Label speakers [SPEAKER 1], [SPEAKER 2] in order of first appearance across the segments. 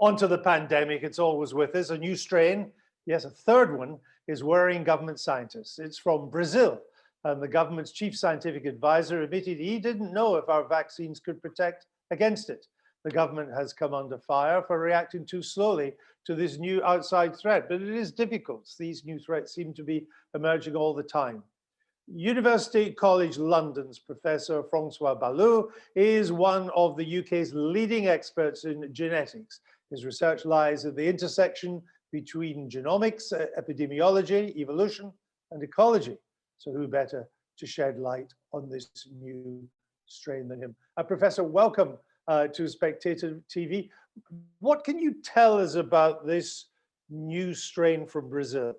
[SPEAKER 1] Onto the pandemic, it's always with us. A new strain, yes, a third one, is worrying government scientists. It's from Brazil, and the government's chief scientific advisor admitted he didn't know if our vaccines could protect against it. The government has come under fire for reacting too slowly to this new outside threat, but it is difficult. These new threats seem to be emerging all the time. University College London's Professor Francois Balloux is one of the UK's leading experts in genetics. His research lies at the intersection between genomics, epidemiology, evolution, and ecology. So who better to shed light on this new strain than him? Professor, welcome to Spectator TV. What can you tell us about this new strain from Brazil?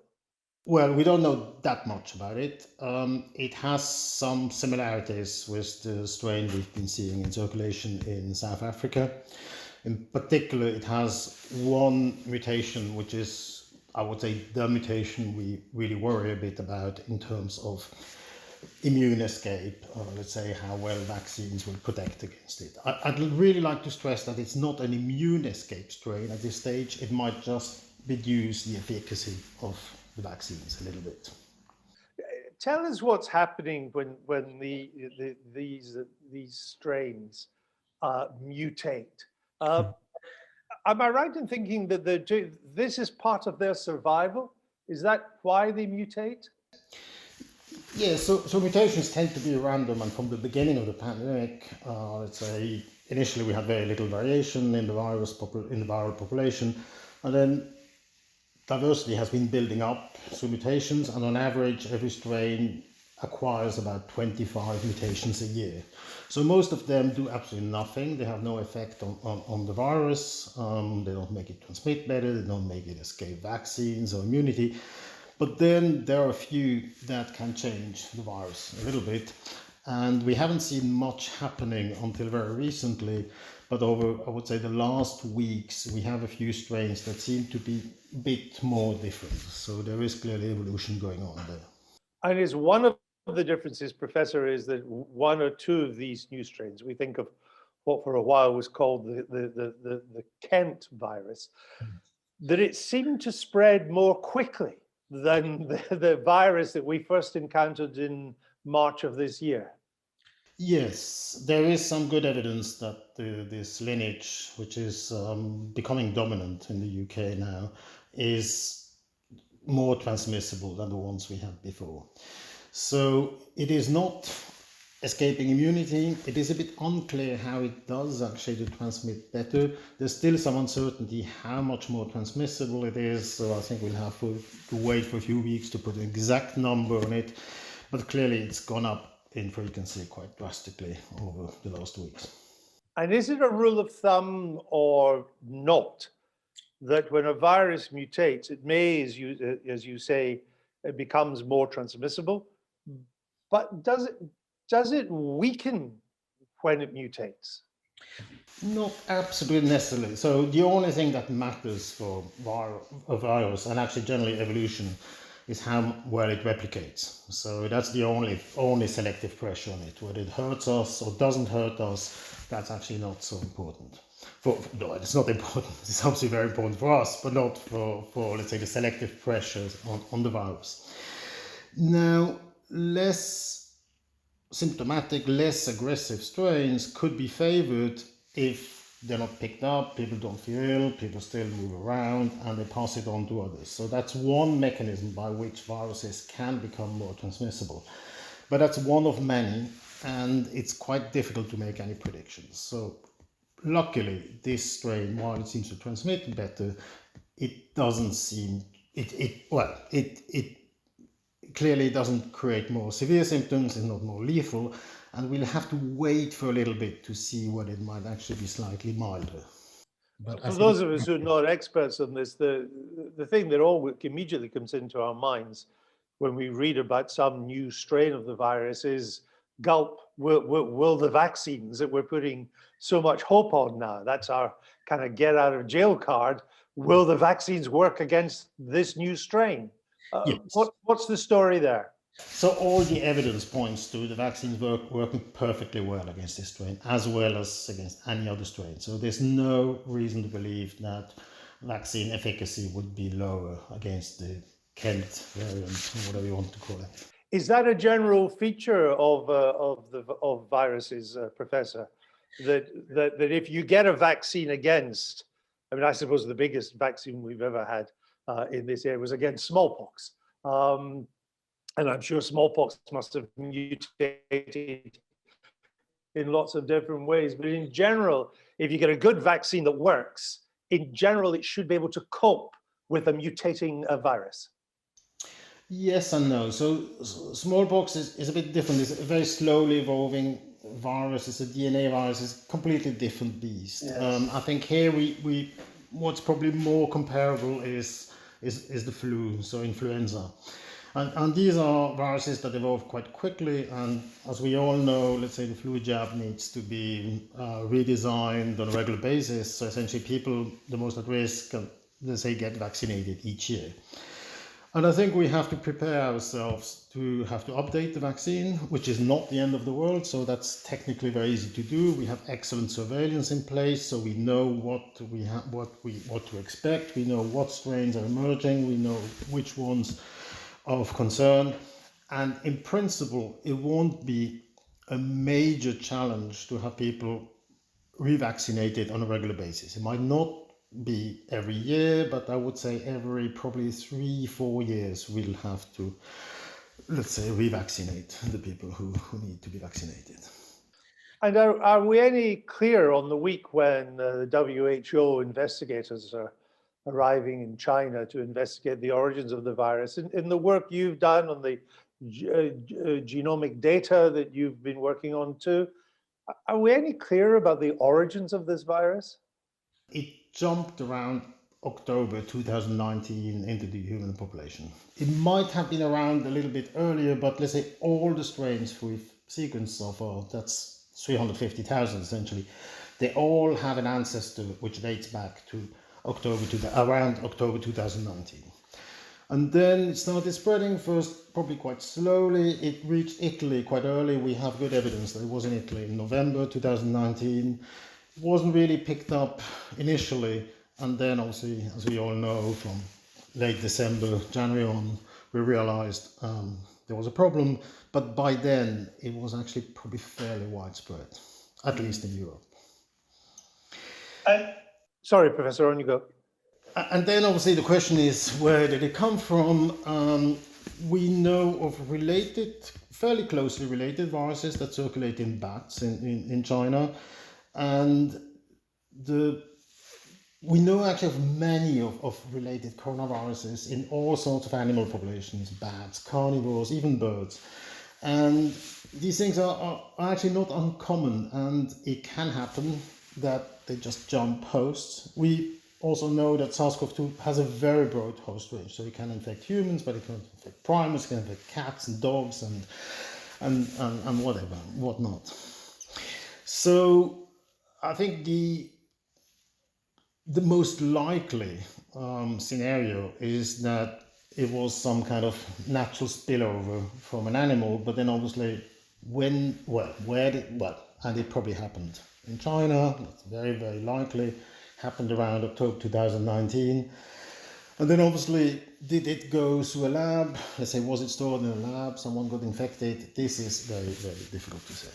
[SPEAKER 2] Well, we don't know that much about it. It has some similarities with the strain we've been seeing in circulation in South Africa. In particular, it has one mutation, which is, I would say, the mutation we really worry a bit about in terms of immune escape, or let's say how well vaccines will protect against it. I'd really like to stress that it's not an immune escape strain at this stage. It might just reduce the efficacy of the vaccines a little bit.
[SPEAKER 1] Tell us what's happening when these strains mutate. Am I right in thinking that this is part of their survival? Is that why they mutate?
[SPEAKER 2] Yeah, so mutations tend to be random, and from the beginning of the pandemic, let's say initially we had very little variation in the viral population, and then diversity has been building up through mutations, and on average every strain acquires about 25 mutations a year. So most of them do absolutely nothing. They have no effect on the virus. They don't make it transmit better. They don't make it escape vaccines or immunity. But then there are a few that can change the virus a little bit. And we haven't seen much happening until very recently. But over, I would say, the last weeks, we have a few strains that seem to be a bit more different. So there is clearly evolution going on there.
[SPEAKER 1] And is one of the differences, Professor, is that one or two of these new strains, we think of what for a while was called the Kent virus, that it seemed to spread more quickly than the virus that we first encountered in March of this year.
[SPEAKER 2] Yes, there is some good evidence that this lineage, which is becoming dominant in the UK now, is more transmissible than the ones we had before. So it is not escaping immunity. It is a bit unclear how it does actually transmit better. There's still some uncertainty how much more transmissible it is. So I think we'll have to wait for a few weeks to put an exact number on it. But clearly it's gone up in frequency quite drastically over the last weeks.
[SPEAKER 1] And is it a rule of thumb or not that when a virus mutates, it may, as you say, it becomes more transmissible, but does it weaken when it mutates?
[SPEAKER 2] Not absolutely necessarily. So the only thing that matters for a virus, and actually generally evolution, is how well it replicates. So that's the only selective pressure on it. Whether it hurts us or doesn't hurt us, that's actually not so important. No, it's not important. It's obviously very important for us, but not for let's say, the selective pressures on the virus. Now, less symptomatic, less aggressive strains could be favored if they're not picked up, people don't feel ill, people still move around, and they pass it on to others. So that's one mechanism by which viruses can become more transmissible. But that's one of many, and it's quite difficult to make any predictions. So luckily, this strain, while it seems to transmit better, it doesn't seem, it clearly doesn't create more severe symptoms, it's not more lethal, and we'll have to wait for a little bit to see whether it might actually be slightly milder.
[SPEAKER 1] But for those of us who are not experts on this, the thing that always immediately comes into our minds when we read about some new strain of the virus is, gulp, will the vaccines that we're putting so much hope on now, that's our kind of get out of jail card, will the vaccines work against this new strain?
[SPEAKER 2] Yes.
[SPEAKER 1] What's the story there?
[SPEAKER 2] So all the evidence points to the vaccines working perfectly well against this strain, as well as against any other strain. So there's no reason to believe that vaccine efficacy would be lower against the Kent variant, or whatever you want to call it.
[SPEAKER 1] Is that a general feature of viruses, Professor? That if you get a vaccine against, I mean, I suppose the biggest vaccine we've ever had in this area was against smallpox. And I'm sure smallpox must have mutated in lots of different ways. But in general, if you get a good vaccine that works, in general, it should be able to cope with a mutating virus.
[SPEAKER 2] Yes and no. So smallpox is a bit different. It's a very slowly evolving virus. It's a DNA virus. It's a completely different beast.
[SPEAKER 1] Yes.
[SPEAKER 2] I think here we what's probably more comparable is the flu, so influenza. And these are viruses that evolve quite quickly, and as we all know, let's say the flu jab needs to be redesigned on a regular basis. So essentially people the most at risk, let's say, get vaccinated each year. And I think we have to prepare ourselves to have to update the vaccine, which is not the end of the world. So that's technically very easy to do. We have excellent surveillance in place, so we know what to expect. We know what strains are emerging. We know which ones of concern, and in principle it won't be a major challenge to have people revaccinated on a regular basis. It might not be every year, but I would say every probably 3-4 years we'll have to, let's say, revaccinate the people who need to be vaccinated.
[SPEAKER 1] And are we any clearer on the week when the WHO investigators are arriving in China to investigate the origins of the virus? In the work you've done on the genomic data that you've been working on too, are we any clearer about the origins of this virus?
[SPEAKER 2] It jumped around October 2019 into the human population. It might have been around a little bit earlier, but let's say all the strains we've sequenced so far, that's 350,000 essentially, they all have an ancestor which dates back to around October 2019. And then it started spreading, first probably quite slowly. It reached Italy quite early. We have good evidence that it was in Italy in November 2019. It wasn't really picked up initially, and then obviously, as we all know, from late December, January on, we realized there was a problem, but by then it was actually probably fairly widespread, at least in Europe.
[SPEAKER 1] Sorry, Professor, on you go.
[SPEAKER 2] And then obviously the question is, where did it come from? We know of related, fairly closely related viruses that circulate in bats in China. And we know actually of many of related coronaviruses in all sorts of animal populations, bats, carnivores, even birds. And these things are actually not uncommon, and it can happen that they just jump hosts. We also know that SARS-CoV-2 has a very broad host range, so it can infect humans, but it can infect primates, it can infect cats and dogs and whatnot. So I think the most likely scenario is that it was some kind of natural spillover from an animal, but then obviously and it probably happened in China. That's very, very likely. Happened around October 2019. And then obviously, did it go to a lab? Let's say, was it stored in a lab? Someone got infected? This is very, very difficult to say.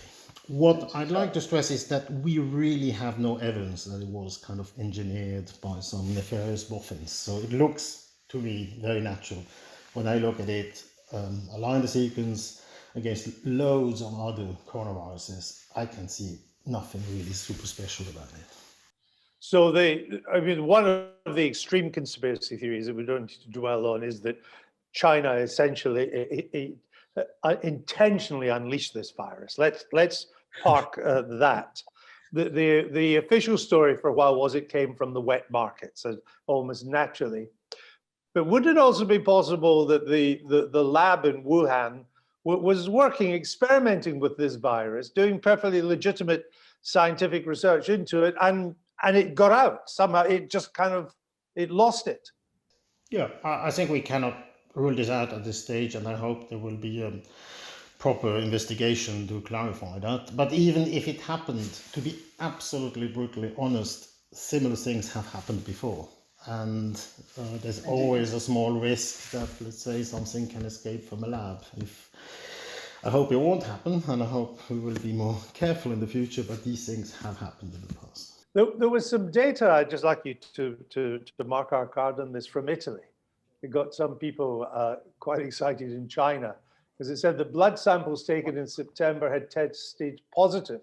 [SPEAKER 2] What I'd like to stress is that we really have no evidence that it was kind of engineered by some nefarious boffins. So it looks to me very natural. When I look at it, align the sequence against loads of other coronaviruses, I can see nothing really super special about it.
[SPEAKER 1] So one of the extreme conspiracy theories that we don't need to dwell on is that China essentially intentionally unleashed this virus. Let's park that. The official story for a while was it came from the wet markets, almost naturally. But would it also be possible that the lab in Wuhan was working, experimenting with this virus, doing perfectly legitimate scientific research into it, and it got out somehow? It just it lost it.
[SPEAKER 2] Yeah, I think we cannot rule this out at this stage, and I hope there will be a proper investigation to clarify that. But even if it happened, to be absolutely brutally honest, similar things have happened before. And there's always a small risk that, let's say, something can escape from a lab. I hope it won't happen, and I hope we will be more careful in the future, but these things have happened in the past.
[SPEAKER 1] There was some data I'd just like you to mark our card on this from Italy. It got some people quite excited in China, because it said the blood samples taken in September had tested positive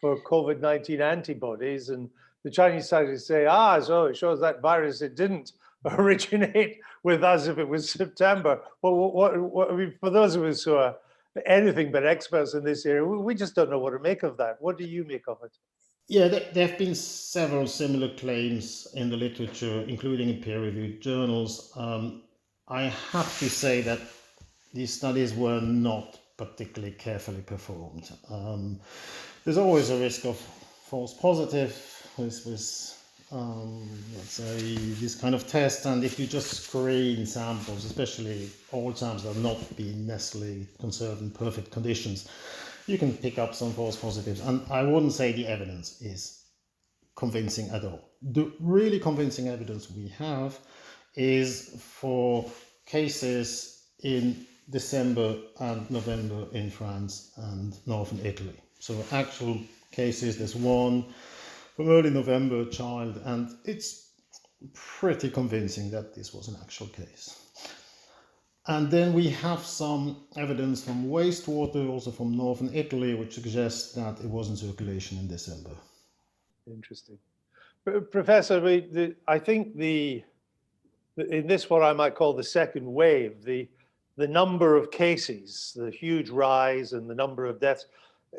[SPEAKER 1] for COVID-19 antibodies, and the Chinese scientists say, so it shows that virus, it didn't originate with us if it was September. Well, I mean, for those of us who are anything but experts in this area, we just don't know what to make of that. What do you make of it?
[SPEAKER 2] Yeah, there have been several similar claims in the literature, including in peer-reviewed journals. I have to say that these studies were not particularly carefully performed. There's always a risk of false positive with let's say, this kind of test, and if you just screen samples, especially old samples that have not been necessarily conserved in perfect conditions, you can pick up some false positives. And I wouldn't say the evidence is convincing at all. The really convincing evidence we have is for cases in December and November in France and northern Italy. So actual cases, there's one from early November, child, and it's pretty convincing that this was an actual case. And then we have some evidence from wastewater, also from northern Italy, which suggests that it was in circulation in December.
[SPEAKER 1] Interesting. Professor, I think in this, what I might call the second wave, the number of cases, the huge rise and the number of deaths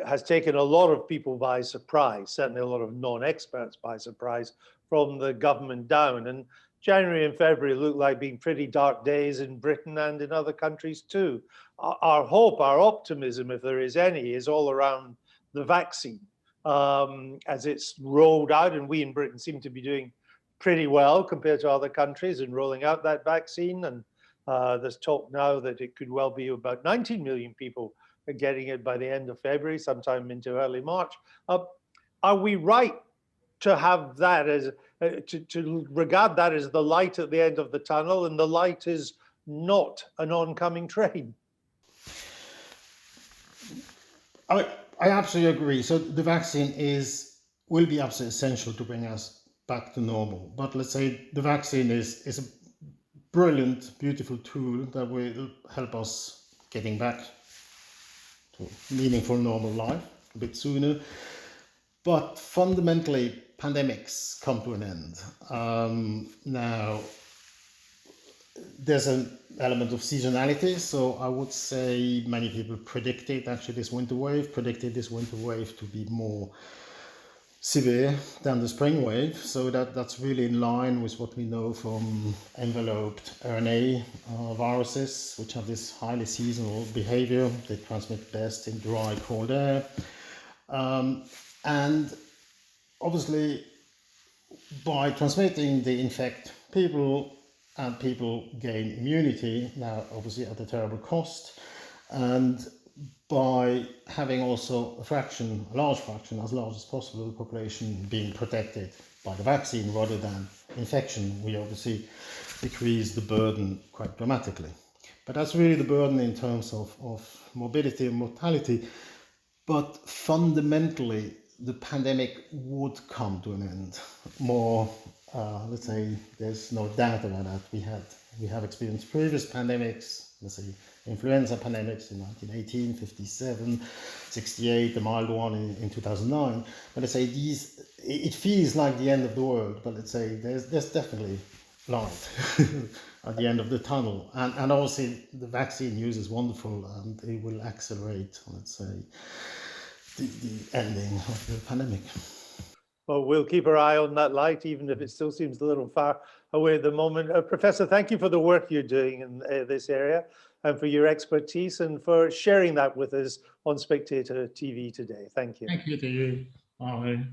[SPEAKER 1] has taken a lot of people by surprise, certainly a lot of non-experts by surprise, from the government down. And January and February look like being pretty dark days in Britain and in other countries too. Our hope, our optimism, if there is any, is all around the vaccine as it's rolled out, and we in Britain seem to be doing pretty well compared to other countries in rolling out that vaccine. And there's talk now that it could well be about 19 million people are getting it by the end of February, sometime into early March. Are we right to have that as to regard that as the light at the end of the tunnel, and the light is not an oncoming train?
[SPEAKER 2] I absolutely agree. So the vaccine will be absolutely essential to bring us back to normal. But let's say the vaccine is a brilliant, beautiful tool that will help us getting back to meaningful normal life a bit sooner. But fundamentally, pandemics come to an end. Now, there's an element of seasonality. So I would say many people predicted this winter wave to be more severe than the spring wave. So that's really in line with what we know from enveloped RNA viruses, which have this highly seasonal behavior. They transmit best in dry, cold air. And obviously, by transmitting, they infect people, and people gain immunity, now obviously at a terrible cost. And by having also a large fraction, as large as possible, of the population being protected by the vaccine rather than infection, we obviously decrease the burden quite dramatically. But that's really the burden in terms of morbidity and mortality. But fundamentally, the pandemic would come to an end. More, let's say, there's no doubt about that. We have experienced previous pandemics, let's say influenza pandemics in 1918, 57, 68, the mild one in 2009. But let's say it feels like the end of the world, but let's say there's definitely light at the end of the tunnel. And also the vaccine use is wonderful, and it will accelerate, let's say, the ending of the pandemic.
[SPEAKER 1] Well, we'll keep our eye on that light, even if it still seems a little far away at the moment. Professor, thank you for the work you're doing in this area, and for your expertise, and for sharing that with us on Spectator TV today. Thank you.
[SPEAKER 3] Thank you to you. Bye.